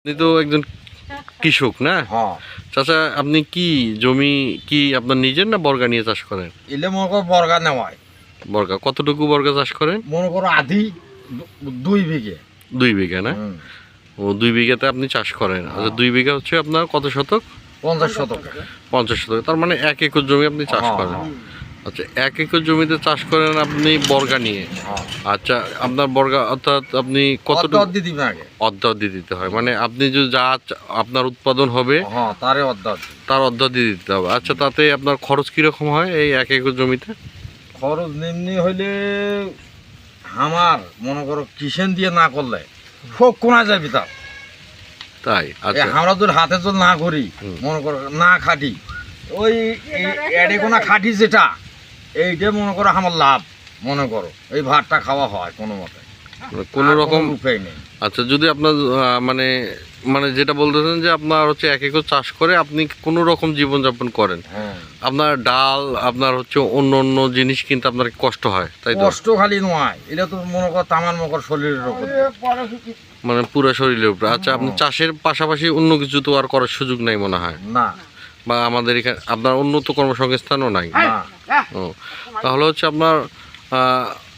আপনি তো একজন কৃষক না? হ্যাঁ। চাচা, আপনি কি জমি কি আপনার নিজের না বর্গা নিয়ে চাষ করেন? এলে মনে করো বর্গা নেওয়ায় বর্গা কতটুকু বর্গা চাষ করেন? মনে করো আধি 2 বিঘে। 2 বিঘা না? হুম। ও 2 বিঘাতে আপনি চাষ করেন। আচ্ছা, 2 বিঘা হচ্ছে আপনার কত শতক? 50 শতক। 50 শতক, তার মানে 1 একর জমি আপনি চাষ হ্যাঁ, করেন। হ্যাঁ। আচ্ছা, 1 একর জমিতে চাষ করেন আপনি বর্গা নিয়ে। হ্যাঁ। আচ্ছা, আপনার বর্গা অর্থাৎ আপনি কতটুকু? অর্ধ দিবে আগে। অর্ধ দিয়ে দিতে হয়, মানে আপনি যে যা আপনার উৎপাদন হবে হ্যাঁ, তারে অর্ধ। তার অর্ধ দিয়ে দিতে হবে। আচ্ছা, তাতে আপনার খরচ কিরকম হয় এই 1 একর জমিতে? খরচ নিম্নি হইলে আমার মনে করো কিষেন দিয়ে না করলে সব কোনা যাবি তার। তাই? আচ্ছা, আমরা যদি হাতে যদি না করি, হুম। মনে করো না খাটি, ওই এডে কোনা খাটি যেটা এইটা মনে করো আমার লাভ। মনে করো এই ভাতটা খাওয়া হয় কোনো মতে, কোনো রকম উপায় নেই। আচ্ছা, যদি আপনার মানে মানে যেটা বলতেছেন যে আপনার হচ্ছে 1 একর চাষ করে আপনি কোনো রকম জীবনযাপন করেন, হ্যাঁ, আপনার ডাল আপনার হচ্ছে অন্য অন্য জিনিস কিন্তু আপনার কষ্ট হয়, তাই তো? কষ্ট খালি নয়, এটা তো মনে করো তামার মকর শরীরের উপর। মানে পুরো শরীরের উপরে। আচ্ছা, আপনি চাষের পাশাপাশি অন্য কিছু তো আর করার সুযোগ নাই মনে হয়, না বা আমাদের এখানে আপনার অন্য তো কর্মসংস্থানও নাই। না। ও, তাহলে হচ্ছে আপনার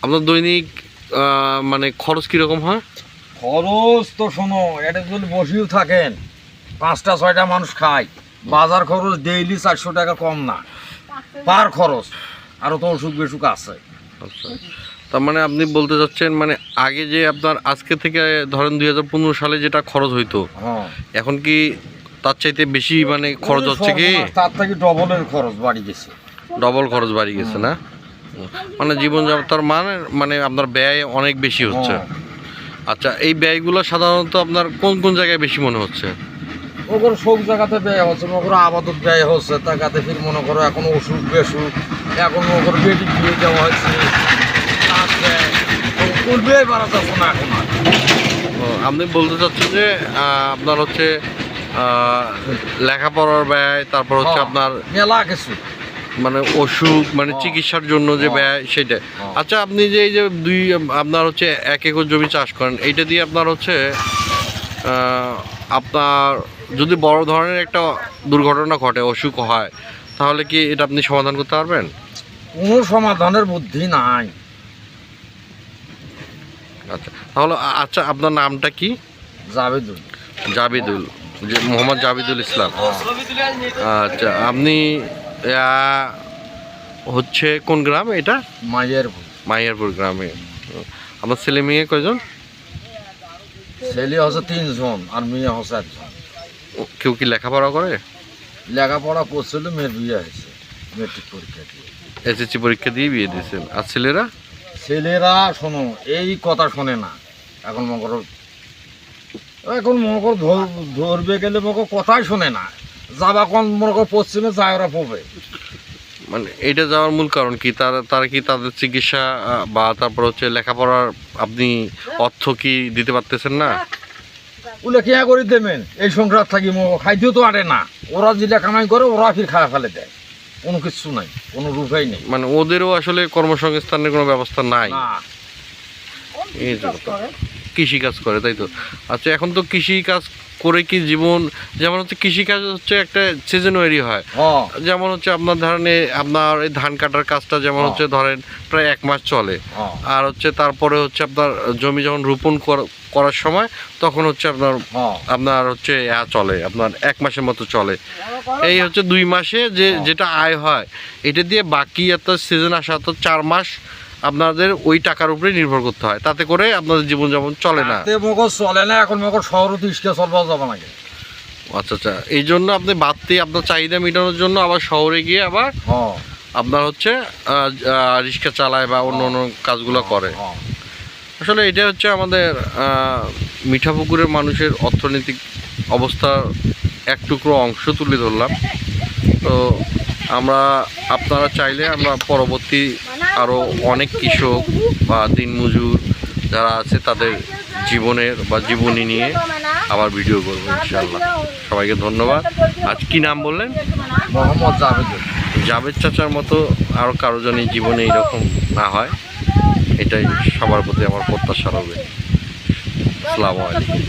আপনার দৈনিক মানে খরচ কীরকম হয়? খরচ তো শোনো, এটা যদি বসেও থাকেন 5টা 6টা মানুষ খায়, বাজার খরচ ডেইলি 400 টাকা কম না পার খরচ। আরও তো অসুখ বিসুখ আছে। আচ্ছা, তার মানে আপনি বলতে চাচ্ছেন মানে আগে যে আপনার আজকে থেকে ধরেন 2015 সালে যেটা খরচ হইতো, হ্যাঁ, এখন কি তার চাইতে বেশি মানে খরচ হচ্ছে কি? তার থেকে ডবলের খরচ বাড়ি গেছে। ডবল খরচ বাড়ি গেছে না? মানে জীবনযাত্রার মানে মানে আপনার ব্যয় অনেক বেশি হচ্ছে। হ্যাঁ। আচ্ছা, এই ব্যয়গুলো সাধারণত আপনার কোন কোন জায়গায় বেশি মনে হচ্ছে? ওগুলো সব জায়গাতে ব্যয় হচ্ছে, মনে করো আবাদত ব্যয় হচ্ছে, টাকাতে ফির মনে করো এখন অসুখ বেসুখ, এখন মনে করো বেটি দিয়ে দেওয়া হচ্ছে, করবে বাড়াতে না এখন আর। ও, আপনি বলতে চাচ্ছেন যে আপনার হচ্ছে লেখাপড়ার ব্যয়, তারপর হচ্ছে হ্যাঁ, আপনার মেলা কিছু। মানে অসুখ মানে হ্যাঁ। চিকিৎসার জন্য যে হ্যাঁ। ব্যয় সেটা। হ্যাঁ। আচ্ছা, আপনি যে এই যে আপনার হচ্ছে 1 একর জমি চাষ করেন, এইটা দিয়ে আপনার হচ্ছে আপনার যদি বড় ধরনের একটা দুর্ঘটনা ঘটে, অসুখ হয়, তাহলে কি এটা আপনি সমাধান করতে পারবেন? কোনো সমাধানের বুদ্ধি নাই। আচ্ছা, তাহলে আচ্ছা, আপনার নামটা কি? জাবেদুল। জাবিদুল, যে মোহাম্মদ জাবিদুল ইসলাম। আচ্ছা, আপনি হচ্ছে কোন গ্রাম এটা? মায়ের মাইয়ারপুর গ্রামে। আপনার ছেলে মেয়ে কয়জন? ছেলে হচ্ছে 3 জন আর মেয়ে হচ্ছে 1 জন। কেউ কি লেখাপড়া করে? লেখাপড়া করছিল, মেয়ের বিয়ে হয়েছে মেট্রিক পরীক্ষা দিয়ে। এসএসসি পরীক্ষা দিয়ে বিয়ে দিয়েছেন। আর ছেলেরা? ছেলেরা শোনো এই কথা শোনে না। এখন মনে করো ধরবে গেলে মনে করো কথাই শোনে না। যাবা কোন মনে করো পশ্চিমে যায়, ওরা পড়বে। মানে এটা যাওয়ার মূল কারণ কি? তারা কি তাদের চিকিৎসা বা তারপর হচ্ছে লেখাপড়ার আপনি অর্থ কি দিতে পারতেছেন না? ওগুলো কে করে দেবেন? এই সংসার থাকি খাইতেও তো আরে না। ওরা যেটা কামাই করে ওরা ফির খাওয়া ফেলে দেয়। কোনো কিছু নাই, কোনো রূপাই নেই। মানে ওদেরও আসলে কর্মসংস্থানের কোনো ব্যবস্থা নাই। না, এই যে কথা। কৃষিকাজ করে, তাই তো? আচ্ছা, এখন তো কৃষিকাজ করে কি জীবন, যেমন হচ্ছে কৃষিকাজ হচ্ছে একটা সিজনারি হয়, হ্যাঁ, যেমন হচ্ছে আপনার ধরেন আপনার এই ধান কাটার কাজটা যেমন হচ্ছে ধরেন প্রায় 1 মাস চলে, হ্যাঁ, আর হচ্ছে তারপরে হচ্ছে আপনার জমি যখন রোপণ করার সময় তখন হচ্ছে আপনার হ্যাঁ, আপনার হচ্ছে চলে আপনার 1 মাসের মতো চলে। এই হচ্ছে 2 মাসে যেটা আয় হয়, এটা দিয়ে বাকি এত সিজন আসা তো 4 মাস আপনাদের ওই টাকার উপরে নির্ভর করতে হয়, তাতে করে আপনাদের জীবনযাপন চলে না। চলে না। এখন মনে করো শহরে তো ইস্কে চলবা যাবে নাকি। আচ্ছা আচ্ছা, এই জন্য আপনি বাড়তি আপনার চাহিদা মেটানোর জন্য আবার শহরে গিয়ে আবার হ্যাঁ, আপনার হচ্ছে রিক্সা চালায় বা অন্য অন্য কাজগুলো করে। হ্যাঁ। আসলে এটা হচ্ছে আমাদের মিঠাপুকুরের মানুষের অর্থনৈতিক অবস্থার এক টুকরো অংশ তুলে ধরলাম। তো আপনারা চাইলে আমরা পরবর্তী আরও অনেক কৃষক বা দিনমজুর যারা আছে তাদের জীবনের বা জীবনী নিয়ে আবার ভিডিও করবো ইনশাআল্লাহ। সবাইকে ধন্যবাদ। আজ কি নাম বললেন? মোহাম্মদ জাবেদুল। জাবেদ চাচার মতো আরও কারো যেন জীবনে এইরকম না হয়, এটাই সবার প্রতি আমার প্রত্যাশা হবে। আসসালামু আলাইকুম।